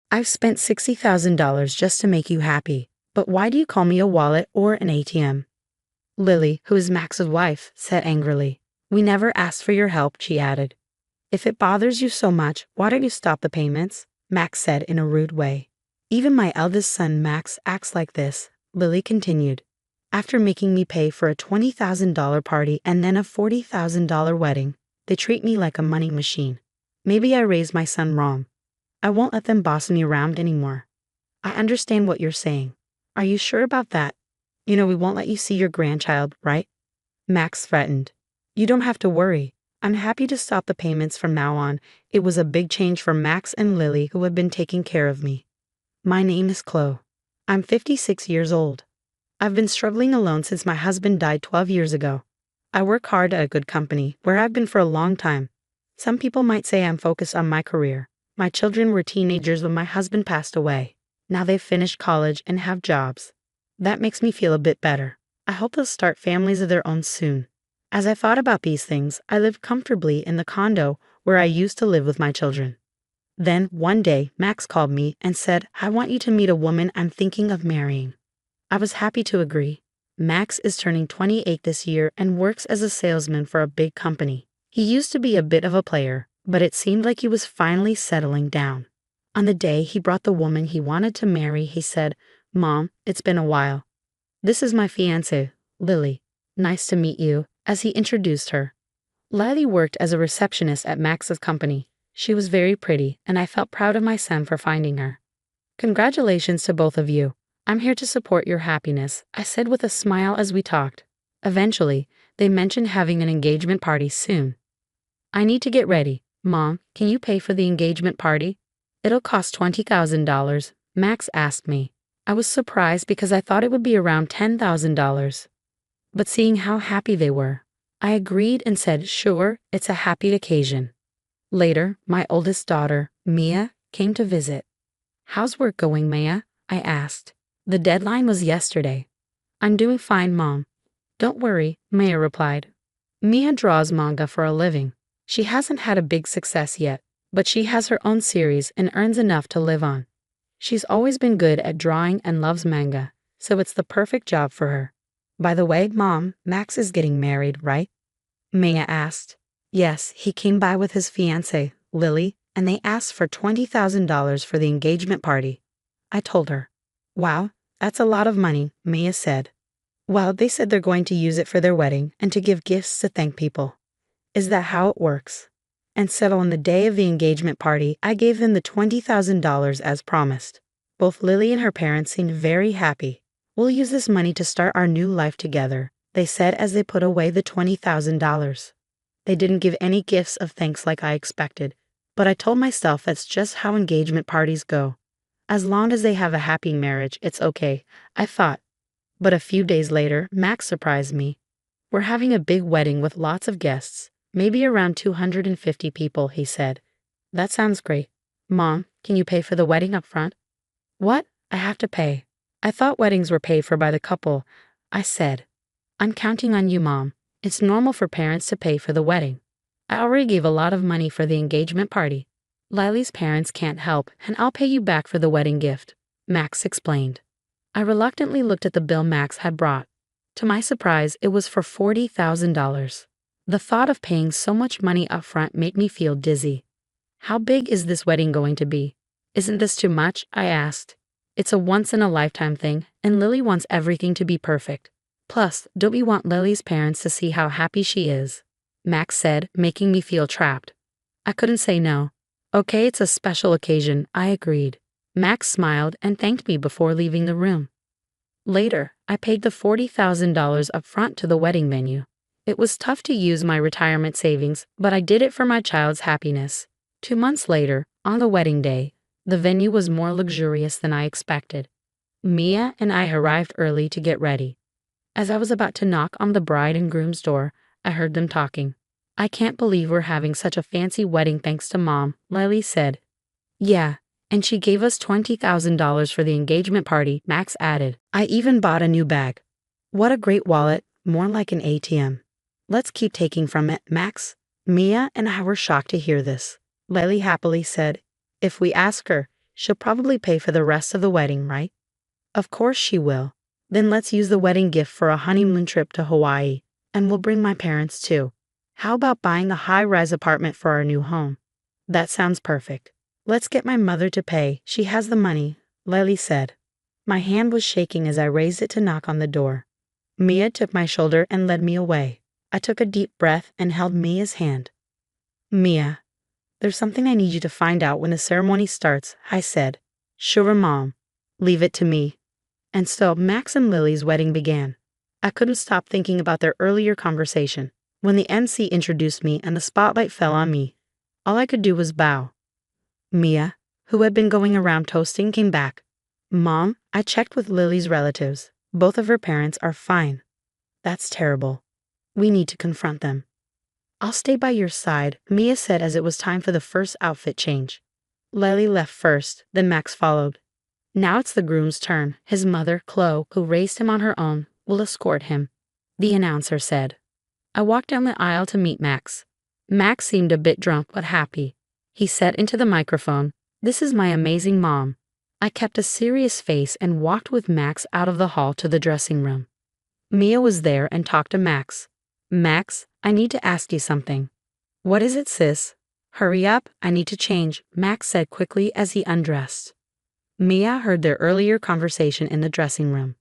I've spent $60,000 just to make you happy, but why do you call me a wallet or an ATM? Lily, who is Max's wife, said angrily. We never asked for your help, she added. If it bothers you so much, why don't you stop the payments? Max said in a rude way. Even my eldest son Max acts like this, Lily continued. After making me pay for a $20,000 party and then a $40,000 wedding, they treat me like a money machine. Maybe I raised my son wrong. I won't let them boss me around anymore. I understand what you're saying. Are you sure about that? We won't let you see your grandchild, right? Max threatened. You don't have to worry. I'm happy to stop the payments from now on. It was a big change for Max and Lily, who have been taking care of me. My name is Chloe. I'm 56 years old. I've been struggling alone since my husband died 12 years ago. I work hard at a good company, where I've been for a long time. Some people might say I'm focused on my career. My children were teenagers when my husband passed away. Now they've finished college and have jobs. That makes me feel a bit better. I hope they'll start families of their own soon. As I thought about these things, I lived comfortably in the condo where I used to live with my children. Then, one day, Max called me and said, I want you to meet a woman I'm thinking of marrying. I was happy to agree. Max is turning 28 this year and works as a salesman for a big company. He used to be a bit of a player, but it seemed like he was finally settling down. On the day he brought the woman he wanted to marry, he said, Mom, it's been a while. This is my fiancée, Lily. Nice to meet you, as he introduced her. Lily worked as a receptionist at Max's company. She was very pretty, and I felt proud of my son for finding her. Congratulations to both of you. I'm here to support your happiness, I said with a smile as we talked. Eventually, they mentioned having an engagement party soon. I need to get ready. Mom, can you pay for the engagement party? It'll cost $20,000, Max asked me. I was surprised because I thought it would be around $10,000. But seeing how happy they were, I agreed and said, sure, it's a happy occasion. Later, my oldest daughter, Mia, came to visit. How's work going, Mia? I asked. The deadline was yesterday. I'm doing fine, Mom. Don't worry, Mia replied. Mia draws manga for a living. She hasn't had a big success yet, but she has her own series and earns enough to live on. She's always been good at drawing and loves manga, so it's the perfect job for her. By the way, Mom, Max is getting married, right? Mia asked. Yes, he came by with his fiancée, Lily, and they asked for $20,000 for the engagement party. I told her. Wow, that's a lot of money, Mia said. Well, they said they're going to use it for their wedding and to give gifts to thank people. Is that how it works? And so on the day of the engagement party, I gave them the $20,000 as promised. Both Lily and her parents seemed very happy. We'll use this money to start our new life together, they said as they put away the $20,000. They didn't give any gifts of thanks like I expected, but I told myself that's just how engagement parties go. As long as they have a happy marriage, it's okay, I thought. But a few days later, Max surprised me. We're having a big wedding with lots of guests, maybe around 250 people, he said. That sounds great. Mom, can you pay for the wedding up front? What? I have to pay. I thought weddings were paid for by the couple, I said. I'm counting on you, Mom. It's normal for parents to pay for the wedding. I already gave a lot of money for the engagement party. Lily's parents can't help, and I'll pay you back for the wedding gift, Max explained. I reluctantly looked at the bill Max had brought. To my surprise, it was for $40,000. The thought of paying so much money up front made me feel dizzy. How big is this wedding going to be? Isn't this too much? I asked. It's a once-in-a-lifetime thing, and Lily wants everything to be perfect. Plus, don't we want Lily's parents to see how happy she is? Max said, making me feel trapped. I couldn't say no. Okay, it's a special occasion, I agreed. Max smiled and thanked me before leaving the room. Later, I paid the $40,000 up front to the wedding venue. It was tough to use my retirement savings, but I did it for my child's happiness. 2 months later, on the wedding day, the venue was more luxurious than I expected. Mia and I arrived early to get ready. As I was about to knock on the bride and groom's door, I heard them talking. I can't believe we're having such a fancy wedding thanks to Mom, Lily said. Yeah, and she gave us $20,000 for the engagement party, Max added. I even bought a new bag. What a great wallet, more like an ATM. Let's keep taking from it, Max. Mia and I were shocked to hear this. Lily happily said, if we ask her, She'll probably pay for the rest of the wedding, right? Of course she will. Then let's use the wedding gift for a honeymoon trip to Hawaii, and we'll bring my parents too. How about buying a high-rise apartment for our new home? That sounds perfect. Let's get my mother to pay. She has the money, Lily said. My hand was shaking as I raised it to knock on the door. Mia took my shoulder and led me away. I took a deep breath and held Mia's hand. Mia, there's something I need you to find out when the ceremony starts, I said. Sure, Mom. Leave it to me. And so Max and Lily's wedding began. I couldn't stop thinking about their earlier conversation. When the MC introduced me and the spotlight fell on me, all I could do was bow. Mia, who had been going around toasting, came back. Mom, I checked with Lily's relatives. Both of her parents are fine. That's terrible. We need to confront them. I'll stay by your side, Mia said as it was time for the first outfit change. Lily left first, then Max followed. Now it's the groom's turn. His mother, Chloe, who raised him on her own, will escort him, the announcer said. I walked down the aisle to meet Max. Max seemed a bit drunk but happy. He said into the microphone, "This is my amazing mom." I kept a serious face and walked with Max out of the hall to the dressing room. Mia was there and talked to Max. Max, I need to ask you something. What is it, sis? Hurry up, I need to change, Max said quickly as he undressed. Mia heard their earlier conversation in the dressing room.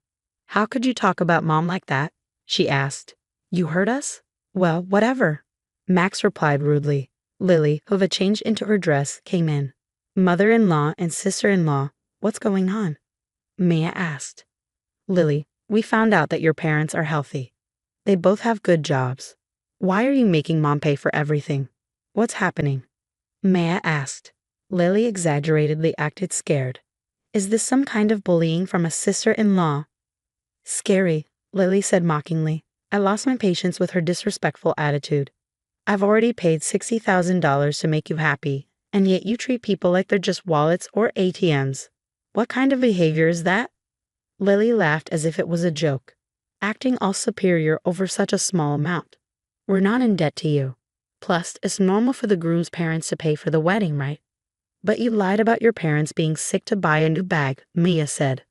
How could you talk about Mom like that? She asked. You hurt us? Well, whatever. Max replied rudely. Lily, who had changed into her dress, came in. Mother-in-law and sister-in-law, what's going on? Mia asked. Lily, we found out that your parents are healthy. They both have good jobs. Why are you making Mom pay for everything? What's happening? Mia asked. Lily exaggeratedly acted scared. Is this some kind of bullying from a sister-in-law? Scary, Lily said mockingly. I lost my patience with her disrespectful attitude. I've already paid $60,000 to make you happy, and yet you treat people like they're just wallets or ATMs. What kind of behavior is that? Lily laughed as if it was a joke, acting all superior over such a small amount. We're not in debt to you. Plus, it's normal for the groom's parents to pay for the wedding, right? But you lied about your parents being sick to buy a new bag, Mia said.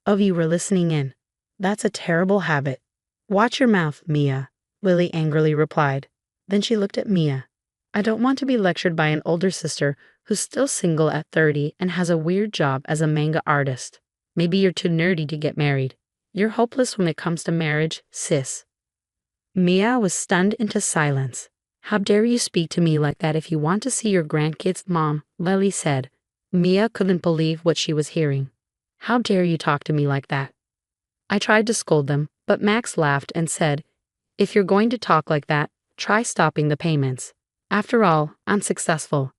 Oh, you were listening in. That's a terrible habit. Watch your mouth, Mia, Lily angrily replied. Then she looked at Mia. I don't want to be lectured by an older sister who's still single at 30 and has a weird job as a manga artist. Maybe you're too nerdy to get married. You're hopeless when it comes to marriage, sis. Mia was stunned into silence. How dare you speak to me like that if you want to see your grandkids, Mom, Lily said. Mia couldn't believe what she was hearing. How dare you talk to me like that? I tried to scold them, but Max laughed and said, if you're going to talk like that, try stopping the payments. After all, I'm successful.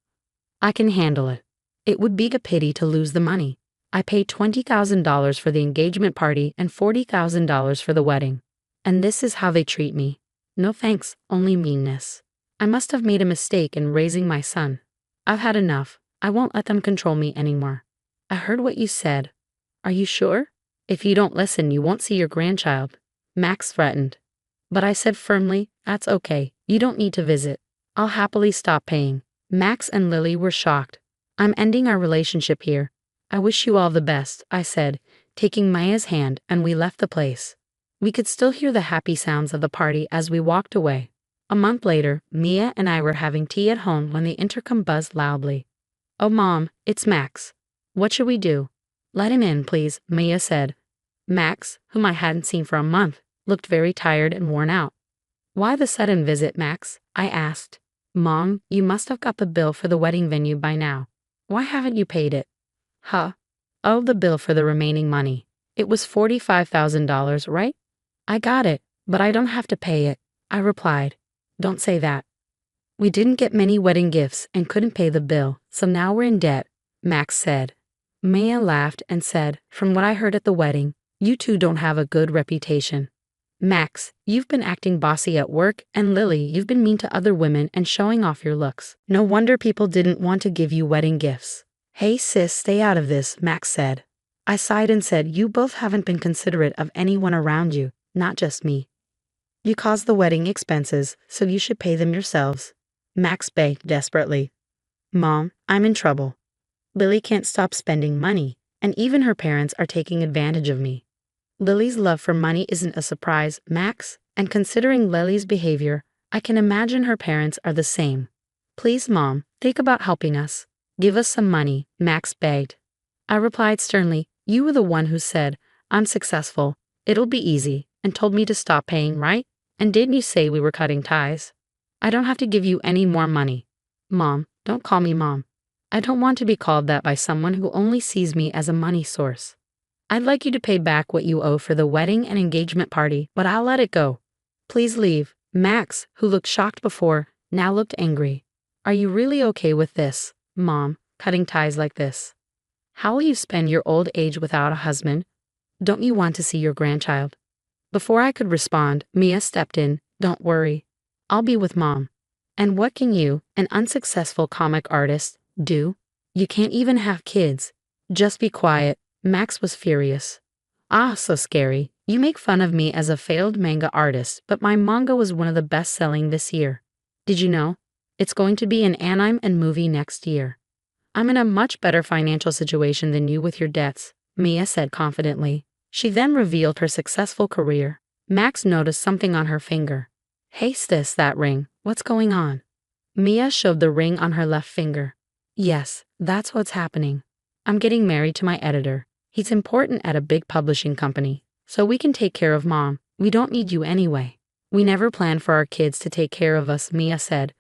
I can handle it. It would be a pity to lose the money. I paid $20,000 for the engagement party and $40,000 for the wedding. And this is how they treat me. No thanks, only meanness. I must have made a mistake in raising my son. I've had enough. I won't let them control me anymore. I heard what you said. Are you sure? If you don't listen, you won't see your grandchild, Max threatened. But I said firmly, that's okay. You don't need to visit. I'll happily stop paying. Max and Lily were shocked. I'm ending our relationship here. I wish you all the best, I said, taking Maya's hand, and we left the place. We could still hear the happy sounds of the party as we walked away. A month later, Mia and I were having tea at home when the intercom buzzed loudly. Oh, Mom, it's Max. What should we do? Let him in, please, Mia said. Max, whom I hadn't seen for a month, looked very tired and worn out. Why the sudden visit, Max? I asked. Mom, you must have got the bill for the wedding venue by now. Why haven't you paid it? Huh? Oh, the bill for the remaining money. It was $45,000, right? I got it, but I don't have to pay it, I replied. Don't say that. We didn't get many wedding gifts and couldn't pay the bill, so now we're in debt, Max said. Mia laughed and said, from what I heard at the wedding, you two don't have a good reputation. Max, you've been acting bossy at work, and Lily, you've been mean to other women and showing off your looks. No wonder people didn't want to give you wedding gifts. Hey sis, stay out of this, Max said. I sighed and said, you both haven't been considerate of anyone around you, not just me. You caused the wedding expenses, so you should pay them yourselves. Max begged desperately. Mom, I'm in trouble. Lily can't stop spending money, and even her parents are taking advantage of me. Lily's love for money isn't a surprise, Max, and considering Lily's behavior, I can imagine her parents are the same. Please, Mom, think about helping us. Give us some money, Max begged. I replied sternly, you were the one who said, I'm successful, it'll be easy, and told me to stop paying, right? And didn't you say we were cutting ties? I don't have to give you any more money. Mom, don't call me Mom. I don't want to be called that by someone who only sees me as a money source. I'd like you to pay back what you owe for the wedding and engagement party, but I'll let it go. Please leave. Max, who looked shocked before, now looked angry. Are you really okay with this, Mom, cutting ties like this? How will you spend your old age without a husband? Don't you want to see your grandchild? Before I could respond, Mia stepped in. Don't worry. I'll be with Mom. And what can you, an unsuccessful comic artist, do? You can't even have kids. Just be quiet. Max was furious. Ah, so scary. You make fun of me as a failed manga artist, but my manga was one of the best-selling this year. Did you know? It's going to be an anime and movie next year. I'm in a much better financial situation than you with your debts, Mia said confidently. She then revealed her successful career. Max noticed something on her finger. Hey sis, that ring. What's going on? Mia showed the ring on her left finger. Yes, that's what's happening. I'm getting married to my editor. He's important at a big publishing company, so we can take care of Mom. We don't need you anyway. We never planned for our kids to take care of us, Mia said.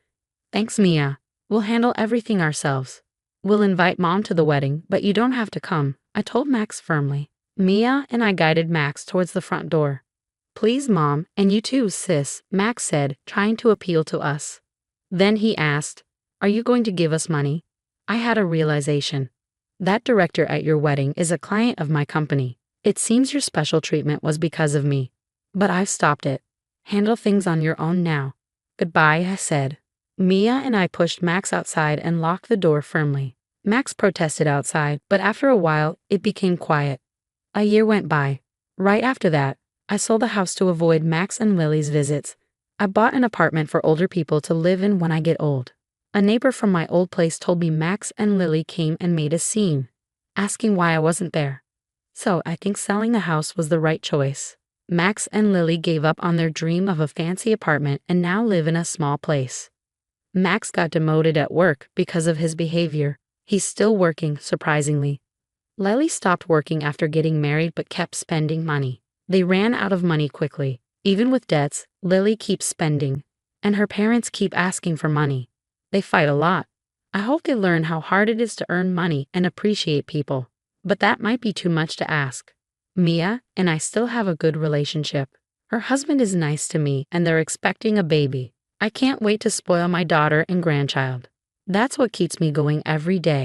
Thanks, Mia. We'll handle everything ourselves. We'll invite Mom to the wedding, but you don't have to come, I told Max firmly. Mia and I guided Max towards the front door. Please, Mom, and you too, sis, Max said, trying to appeal to us. Then he asked, are you going to give us money? I had a realization. That director at your wedding is a client of my company. It seems your special treatment was because of me. But I've stopped it. Handle things on your own now. Goodbye, I said. Mia and I pushed Max outside and locked the door firmly. Max protested outside, but after a while, it became quiet. A year went by. Right after that, I sold the house to avoid Max and Lily's visits. I bought an apartment for older people to live in when I get old. A neighbor from my old place told me Max and Lily came and made a scene, asking why I wasn't there. So I think selling the house was the right choice. Max and Lily gave up on their dream of a fancy apartment and now live in a small place. Max got demoted at work because of his behavior. He's still working, surprisingly. Lily stopped working after getting married but kept spending money. They ran out of money quickly. Even with debts, Lily keeps spending, and her parents keep asking for money. They fight a lot. I hope they learn how hard it is to earn money and appreciate people. But that might be too much to ask. Mia and I still have a good relationship. Her husband is nice to me and they're expecting a baby. I can't wait to spoil my daughter and grandchild. That's what keeps me going every day.